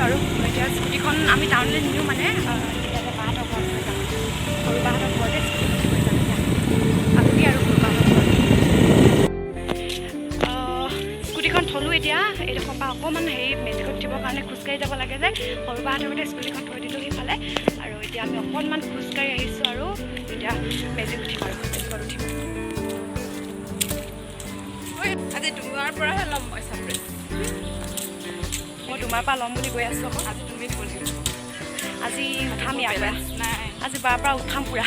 আৰু এতিয়া স্কুটিখন আমি টাউনলৈ নিনিওঁ মানে ইয়াতে বাহঁতৰ ঘৰত লৈ যাম সৰু বাহঁতৰ ঘৰতে স্কুটিখন লৈ যাম এতিয়া আপুনি আৰু সৰু বাহঁতৰ ঘৰত স্কুটিখন থলোঁ এতিয়া এইডোখৰ পৰা অকণমান হেৰি মেজিকত উঠিবৰ কাৰণে খোজকাঢ়ি যাব লাগে যে সৰু বাহঁতৰ ঘৰতে স্কুটিখন থৈ দিলোঁ সেইফালে আৰু এতিয়া আমি অকণমান খোজকাঢ়ি আহিছোঁ আৰু এতিয়া মেজিক উঠিম আৰু মেজিকত উঠিম আজি তোমাৰ পৰাহে ল'ম মই চাপ্ৰেছ মই তোমাৰ পৰা ল'ম বুলি গৈ আছোঁ আকৌ আজি তুমি দিব লাগিব আজি উঠাম ইয়াৰ পৰা নাই আজি বাৰ পৰা উঠাম পূৰা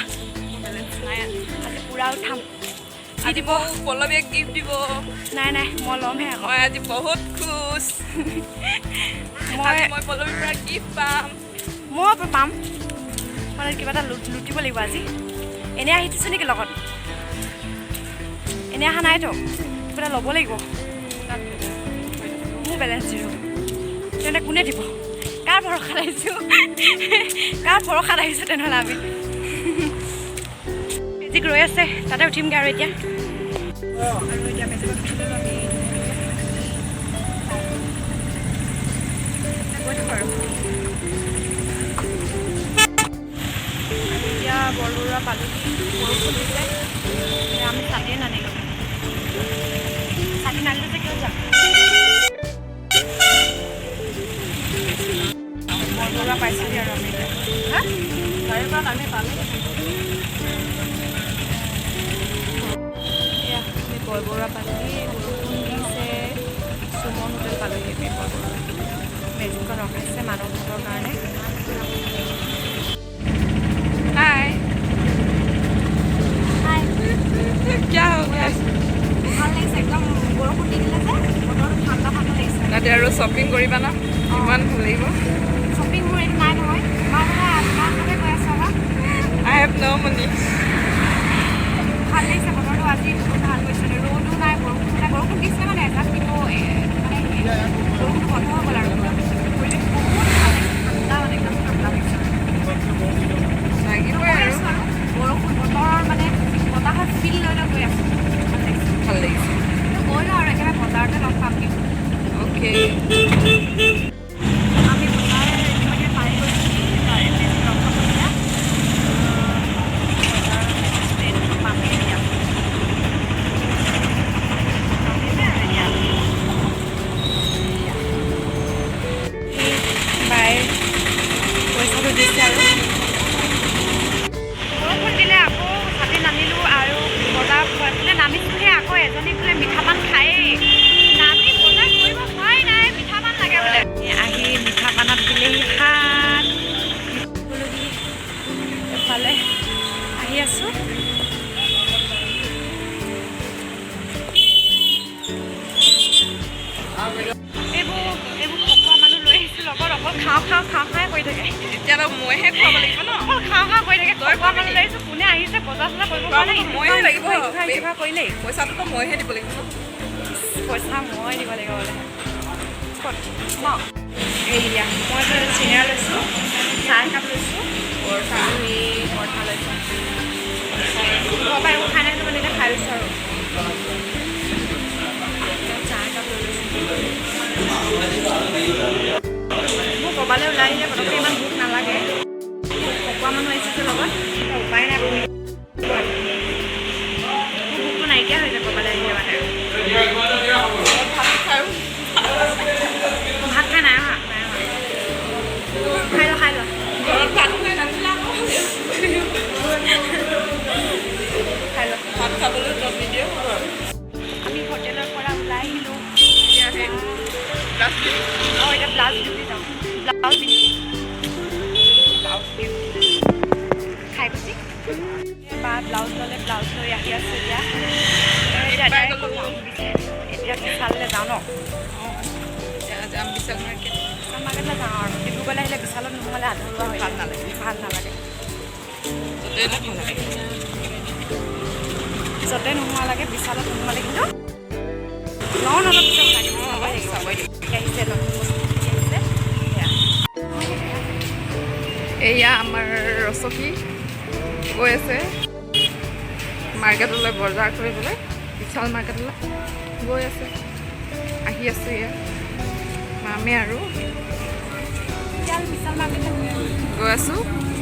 বেলেঞ্চ নাই আজি পূৰা উঠাম কি দিব পল্লৱীয়ে গিফ্ট দিব নাই নাই মই ল'মহে আকৌ মই আজি বহুত খুচ মই পল্লৱীৰ পৰা গিফ্ট পাম মই পাম মানে কিবা এটা লুটিব লাগিব আজি এনেই আহিছোঁ নেকি লগত এনেই অহা নাইতো কিবা এটা ল'ব লাগিব মোৰ বেলেঞ্চ জিৰ' তেন্তে কোনে দিব কাৰ ভৰসাত আহিছোঁ কাৰ ভৰসাত আহিছোঁ তেনেহ'লে আমি মেজিক ৰৈ আছে তাতে উঠিমগৈ আৰু এতিয়া মেজিকত উঠিলোঁ আমি গৈ থাকোঁ আৰু এতিয়া বৰবৰুৱা পালোহি বৰষুণ দিছে আমি ছাতিয়ে নানিলোঁ ছাতি নানিলোঁ যে কিয় যাম বৰবৰুৱা পাইছোঁহি আৰু আমি এতিয়া হা গাড়ীৰ পৰা আমি পালোঁ এয়া আমি বৰবৰুৱা পালোহি বৰষুণ দিছে সুমন হোটেল পালোহি আমি বৰবৰুৱা মেজিকত ৰখাইছে মানুহবোৰৰ কাৰণে হাই হাই কিয় হৈ গ'ল ভাল লাগিছে একদম বৰষুণ দি দিলে যে বতৰটো ঠাণ্ডা ঠাণ্ডা লাগিছে তাতে আৰু শ্বপিং কৰিবা ন ইমান ভাল লাগিব শ্বপিং মোৰ এইটো নাই নহয় মাহঁতে কৈ আছে আকৌ আই হেভ ন মানি ভাল লাগিছে বতৰটো আজি বহুত ভাল গৈছে ৰ'দো নাই বৰষুণ দিছিলে মানে এজাক কিন্তু মানে বৰষুণটো বন্ধ হৈ গ'ল আৰু পৰিৱেশ বহুত ভাল লাগিছে ঠাণ্ডা মানে একদম ঠাণ্ডা লাগিছে লাগিবই আৰু বৰষুণ বতৰৰ মানে বতাহত ফিল লৈ গৈ আছোঁ ভাল লাগিছে গৈ লওঁ আৰু একেবাৰে বজাৰতে লগ পাম কিন্তু অ'কে আমি বজাৰ ইতিমধ্যে পাই গৈছোঁ লগ পাবলগীয়া বজাৰ পামেই এতিয়া বাই পইচাটো দিছে আৰু বৰষুণ দিলে আকৌ ছাতি নানিলোঁ আৰু বজাৰ বোলে নামিছোঁহে আকৌ এজনী বোলে মিঠা পান খায়েই নামি বজাৰ কৰিব হোৱাই নাই মিঠা পান লাগে বোলে আহি মিঠা পানত দিলেহি হাত এফালে আহি আছোঁ এইবোৰ খোৱা মানুহ লৈ আহিছোঁ লগত অকল খাওঁ কৰি থাকে এতিয়াতো মইহে খুৱাব লাগিব ন অকল খাওঁ কৰি থাকে খোৱা মানুহ লৈ আহিছোঁ কোনে আহিছে বজাৰ চজাৰ কৰিব পৰা নাই মইহে লাগিব কিবা কৰিলেই পইচাটোতো মইহে দিব লাগিব ন পইচা মই দিব লাগিব বোলে ক'ত ন এয়া মই চিঙৰা লৈছোঁ চাহ একাপ লৈছোঁ পৰঠা লৈছোঁ ঘৰৰ পৰা একো খাই নাই মানে এতিয়া খাই লৈছোঁ আৰু চাহ একাপ লৈ লৈছোঁ মোৰ ক'ৰবালৈ ওলাই আহিলে পটককৈ ইমান ভোক নালাগে খোৱা মানুহ আহিছে লগত উপায় নাই মোৰ ভোকটো নাইকিয়া হৈ যায় ক'ৰবালৈ আহিলে মানে ভাত খাই নাই অহা খাই ল ঘৰত ভাত খাই নাছিলা খাই ল ভাত খাবলৈ জব নিদিয়ে আমি হোটেলৰ পৰা ওলাই আহিলোঁ প্লাষ্টিক এতিয়া ব্লাউজ পিন্ধি যাওঁ ব্লাউজ খাই গুচি বা ব্লাউজ ল'লে ব্লাউজ লৈ আহি আছোঁ এতিয়া বিশাললৈ যাওঁ ন যাম বিশাল মাৰ্কেট মাৰ্কেটলৈ যাওঁ আৰু ডিব্ৰুগড়লৈ আহিলে বিশালত নহ'লে আধৰুৱা হয় ভাল নালাগে য'তে নোহোৱা লাগে বিশালত নোহোৱালে কিন্তু লওঁ অলপ পিছত আহিছে নতুন বস্তু আহিছে এয়া আমাৰ ৰচকী গৈ আছে মাৰ্কেটলৈ বজাৰ কৰিবলৈ বিশাল মাৰ্কেটলৈ গৈ আছে আহি আছোঁ এয়া মামে আৰু গৈ আছোঁ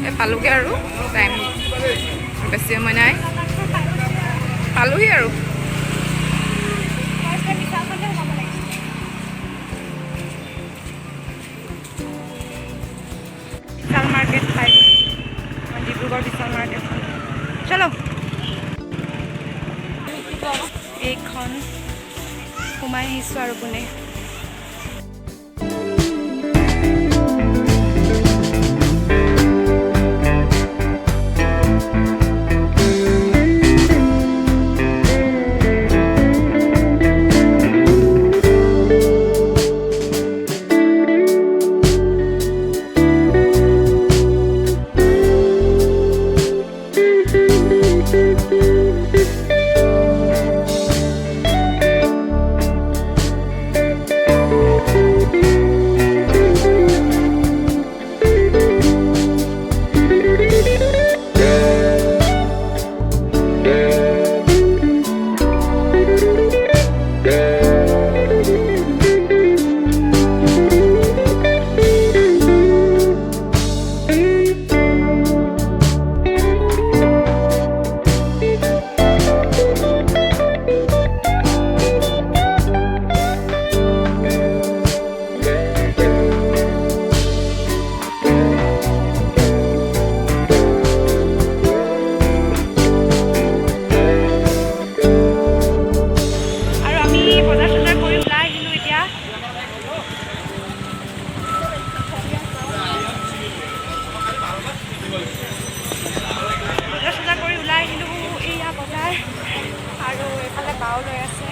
এই পালোগৈ আৰু টাইম বেছি সময় নাই পালোহি আৰু বিশাল মাৰ্কেট পাই ডিব্ৰুগড় বিশাল মাৰ্কেট চলো এইখন সোমাই আহিছোঁ আৰু কোনে আৰু এইফালে বাও লৈ আছে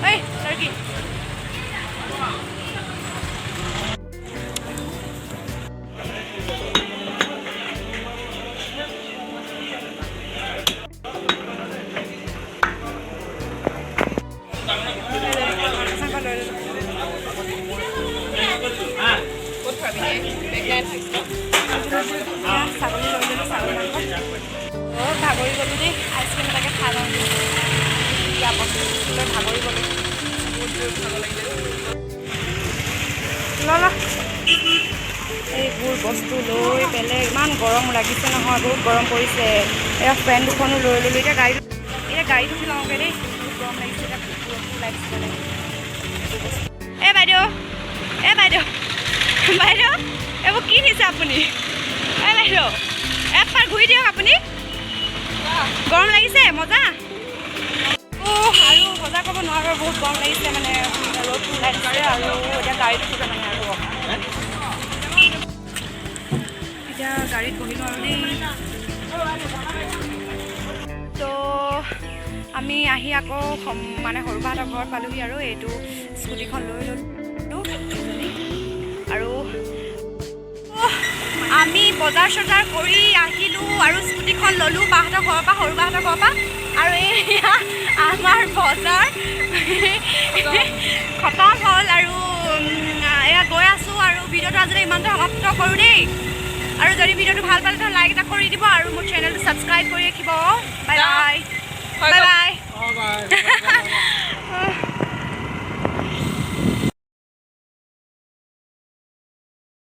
ঐ কি ছাগলী লৈ ল'লোঁ ছাগলী মাংস ভাগৰি গ'লোঁ দেই আইচক্ৰীম এটাকে খাই লওঁ ইয়াৰ লৈ ভাগৰি গ'লোঁ বহুত জোৰ খাব লাগিলে এইবোৰ বস্তু লৈ পেলাই ইমান গৰম লাগিছে নহয় বহুত গৰম পৰিছে এয়া ফেন দুখনো লৈ ল'লোঁ এতিয়া গাড়ীত উঠি লওঁগৈ দেই বহুত গৰম লাগিছে এতিয়া গৰমটো লাগিছে বাইদেউ বাইদেউ এইবোৰ কি নিছে আপুনি বাইদেউ এপাৰ ঘূৰি দিয়ক আপুনি গৰম লাগিছে মজা আৰু বজাৰ কৰিব নোৱাৰো বহুত গৰম লাগিছে মানে ৰ'দটো ওলাই দিছে আৰু এতিয়া গাড়ীত উঠিছে মানে আৰু এতিয়া গাড়ীত বহিলোঁ আৰু দেই তো আমি আহি আকৌ মানে সৰুবাহঁতৰ ঘৰত পালোহি আৰু এইটো স্কুটিখন লৈ ল'লোঁ আৰু আমি বজাৰ চজাৰ কৰি আহিলোঁ আৰু স্কুটিখন ল'লোঁ বাহঁতৰ ঘৰৰ পৰা সৰু বাহঁতৰ ঘৰৰ পৰা আৰু এয়া আমাৰ বজাৰ খতম হ'ল আৰু এয়া গৈ আছোঁ আৰু ভিডিঅ'টো আজিলৈ ইমানতে সমাপ্ত কৰোঁ দেই আৰু যদি ভিডিঅ'টো ভাল পালে তো লাইক এটা কৰি দিব আৰু মোৰ চেনেলটো ছাবস্ক্ৰাইব কৰি ৰাখিব বাই বাই বাই বাই